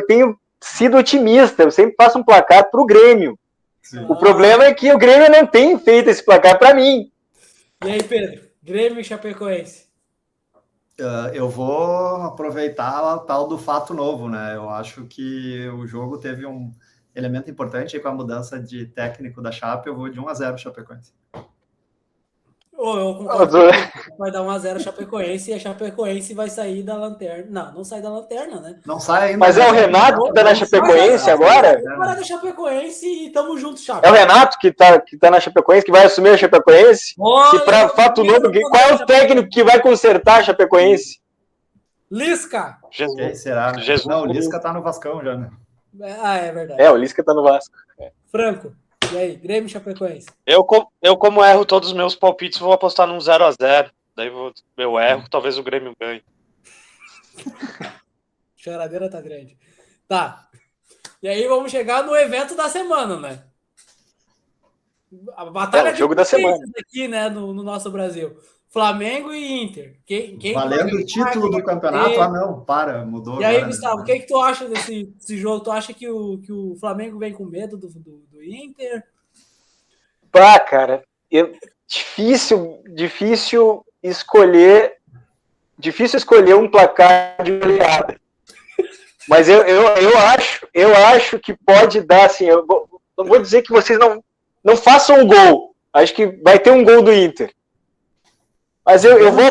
tenho sido otimista. Eu sempre faço um placar pro Grêmio. O problema é que o Grêmio não tem feito esse placar para mim. E aí, Pedro? Grêmio e Chapecoense. Eu vou aproveitar a tal do fato novo, né? Eu acho que o jogo teve um elemento importante aí com a mudança de técnico da Chape. Eu vou de 1-0 Chapecoense. Eu concordo. Vai dar 1-0 Chapecoense e a Chapecoense vai sair da lanterna. Não sai da lanterna, né? Não sai ainda. Mas é o Renato que tá na Chapecoense agora? Vai da Chapecoense e tamo junto, Chape. É o Renato que tá na Chapecoense, que vai assumir a Chapecoense? E para fato novo, qual é o técnico que vai consertar a Chapecoense? Lisca! Quem será? Jesus. Não, o Lisca tá no Vascão já, né? É verdade. O Lisca tá no Vasco. Franco, e aí? Grêmio e Chapecoense? Eu, como erro todos os meus palpites, vou apostar num 0-0. Daí eu erro, talvez o Grêmio ganhe. Choradeira tá grande. Tá. E aí vamos chegar no evento da semana, né? A batalha o jogo da semana aqui, né, no nosso Brasil. Flamengo e Inter. Quem valendo o título do campeonato? Mudou. E aí, agora, Gustavo, né? o que tu acha desse jogo? Tu acha que o Flamengo vem com medo do Inter? Cara, difícil escolher um placar de goleada. Mas eu acho que pode dar, assim, não vou dizer que vocês não façam um gol. Acho que vai ter um gol do Inter. Mas eu vou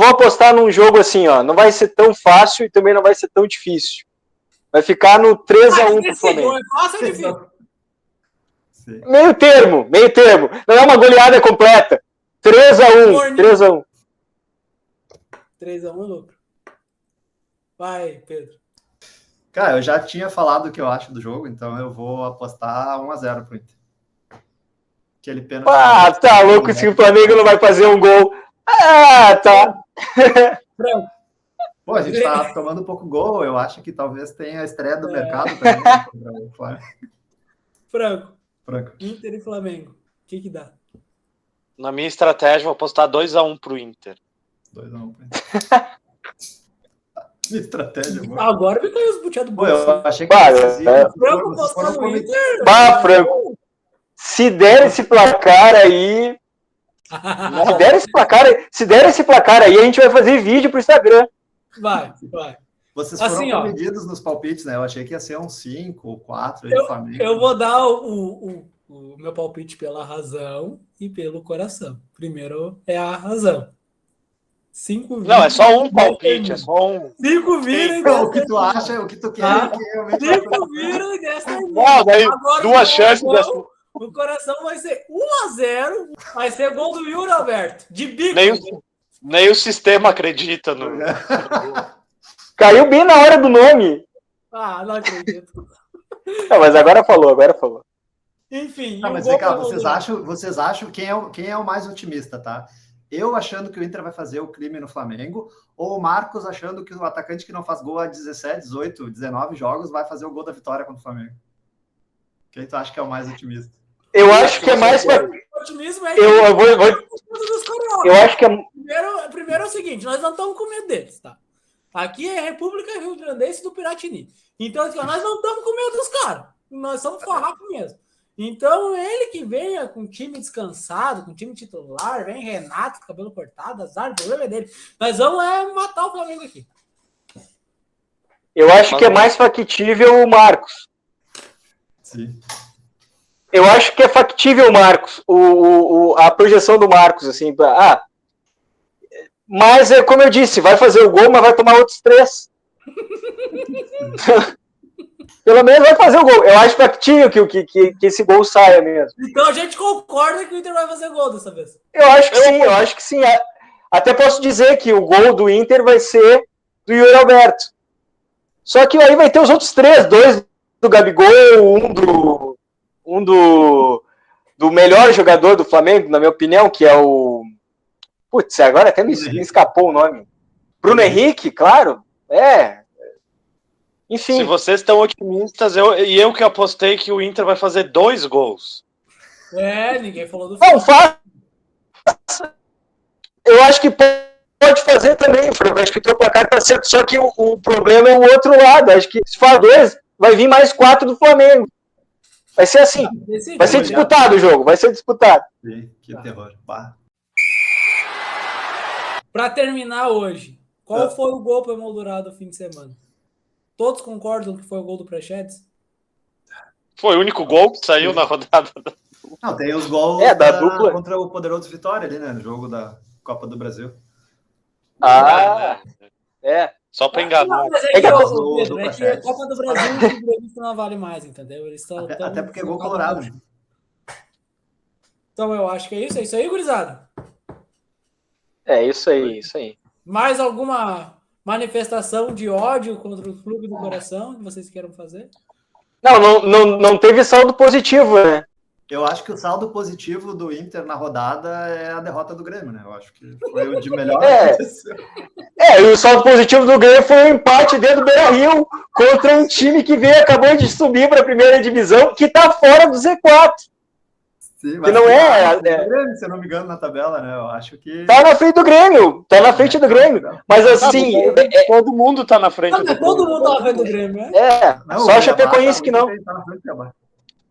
apostar num jogo assim, ó, não vai ser tão fácil e também não vai ser tão difícil. Vai ficar no 3-1 pro Flamengo. É fácil ou difícil? Meio termo. Não é uma goleada completa. 3-1. 3-1 é lucro. Vai, Pedro. Cara, eu já tinha falado o que eu acho do jogo, então eu vou apostar 1-0 pro Inter. Aquele pênalti. Tá louco se o Flamengo não vai fazer um gol. Tá. Pô, a gente tá tomando um pouco gol. Eu acho que talvez tenha a estreia do mercado também. Franco. Inter e Flamengo. O que dá? Na minha estratégia, vou apostar 2-1 pro Inter. 2-1 pro Inter. Minha estratégia, mano. Agora me caiu os buteados do bolso. Eu achei que Franco postando o Inter. Franco. Se der esse placar aí. Se der esse placar aí, a gente vai fazer vídeo pro Instagram. Vai. Vocês foram medidos nos palpites, né? Eu achei que ia ser um 5 ou 4 aí do Flamengo. Eu vou dar o meu palpite pela razão e pelo coração. Primeiro é a razão. 5 Não, é só um palpite, é só um. 5 vira e o que tu acha, o que tu quer. 5 vira e dessa. Daí duas chances dessa. O coração vai ser 1-0, vai ser gol do Yuri Alberto, de bico. Nem o sistema acredita no. Caiu bem na hora do nome. Não acredito. Mas agora falou. Enfim. Mas vem cá, vocês acham quem é o mais otimista, tá? Eu achando que o Inter vai fazer o crime no Flamengo, ou o Marcos achando que o atacante que não faz gol há 17, 18, 19 jogos vai fazer o gol da vitória contra o Flamengo? Quem tu acha que é o mais otimista? Eu acho que é mais... O otimismo é Eu vou... dos cariocas. Eu acho que é... Primeiro é o seguinte, nós não estamos com medo deles, tá? Aqui é a República Rio Grandense do Piratini. Então, assim, nós não estamos com medo dos caras. Nós somos farrapos mesmo. Então, ele que venha com o time descansado, com o time titular, vem Renato, cabelo cortado, azar, o problema é dele. Nós vamos matar o Flamengo aqui. Eu acho que é mais factível o Marcos. Sim. Eu acho que é factível o Marcos, a projeção do Marcos, assim, mas é como eu disse, vai fazer o gol, mas vai tomar outros 3. Pelo menos vai fazer o gol. Eu acho factível que esse gol saia mesmo. Então a gente concorda que o Inter vai fazer gol dessa vez. Eu acho que sim. Até posso dizer que o gol do Inter vai ser do Yuri Alberto. Só que aí vai ter os outros 3, 2 do Gabigol, um do melhor jogador do Flamengo, na minha opinião, que é o... Putz, agora até me escapou o nome. Bruno Henrique, claro. Enfim. Se vocês estão otimistas, eu que apostei que o Inter vai fazer 2 gols. Ninguém falou do Não, faça. Eu acho que pode fazer também. Eu acho que o teu placar tá certo. Só que o problema é o outro lado. Acho que se for 2, vai vir mais 4 do Flamengo. Vai ser assim. Vai ser disputado o jogo. Vai ser disputado. Sim, que terror. Para terminar hoje, qual foi o gol para o Emoldurado no fim de semana? Todos concordam que foi o gol do Praxedes? Foi o único gol que saiu na rodada. Não, tem os gols da dupla contra o poderoso Vitória ali, né? No jogo da Copa do Brasil. Só para enganar. Mas é que a Copa do Brasil e o Grêmio não vale mais, entendeu? Eles até porque é gol colorado. Então eu acho que é isso aí, gurizada. É isso aí. Mais alguma manifestação de ódio contra o Clube do Coração que vocês queiram fazer? Não teve saldo positivo, né? Eu acho que o saldo positivo do Inter na rodada é a derrota do Grêmio, né? Eu acho que foi o de melhor que aconteceu. E o saldo positivo do Grêmio foi o empate dentro do Beira-Rio contra um time que acabou de subir para a primeira divisão, que está fora do Z4. Sim, que não Grêmio, se eu não me engano, na tabela, né? Eu acho que... Tá na frente do Grêmio. Mas assim... todo mundo tá na frente do Grêmio. Todo mundo tá na frente do Grêmio, né? Só a Chapecoense que não. Tá na frente do Cuiabá.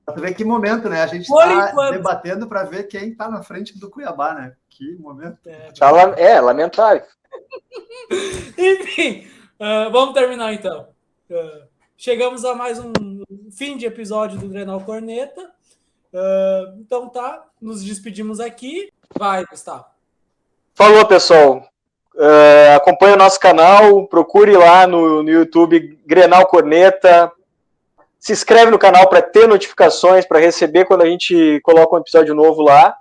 Pra ver que momento, né? A gente tá debatendo para ver quem tá na frente do Cuiabá, né? Que momento. Lamentável. Enfim, vamos terminar então. Chegamos a mais um fim de episódio do Grenal Corneta. Então tá, nos despedimos aqui. Vai, Gustavo. Falou, pessoal. Acompanhe o nosso canal, procure lá no YouTube Grenal Corneta. Se inscreve no canal para ter notificações, para receber quando a gente coloca um episódio novo lá.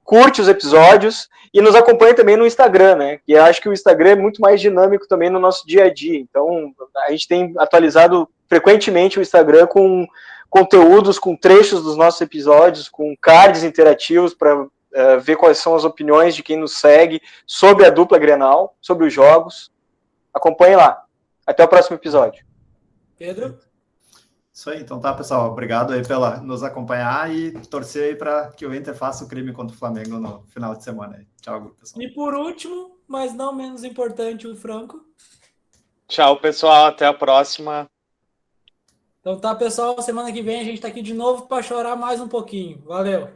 Curte os episódios e nos acompanhe também no Instagram, né? E eu acho que o Instagram é muito mais dinâmico também no nosso dia a dia. Então, a gente tem atualizado frequentemente o Instagram com conteúdos, com trechos dos nossos episódios, com cards interativos para ver quais são as opiniões de quem nos segue sobre a dupla Grenal, sobre os jogos. Acompanhe lá. Até o próximo episódio. Pedro? Isso aí, então tá, pessoal. Obrigado aí pela nos acompanhar e torcer aí para que o Inter faça o crime contra o Flamengo no final de semana aí. Tchau, pessoal. E por último, mas não menos importante, o Franco. Tchau, pessoal. Até a próxima. Então tá, pessoal. Semana que vem a gente tá aqui de novo para chorar mais um pouquinho. Valeu!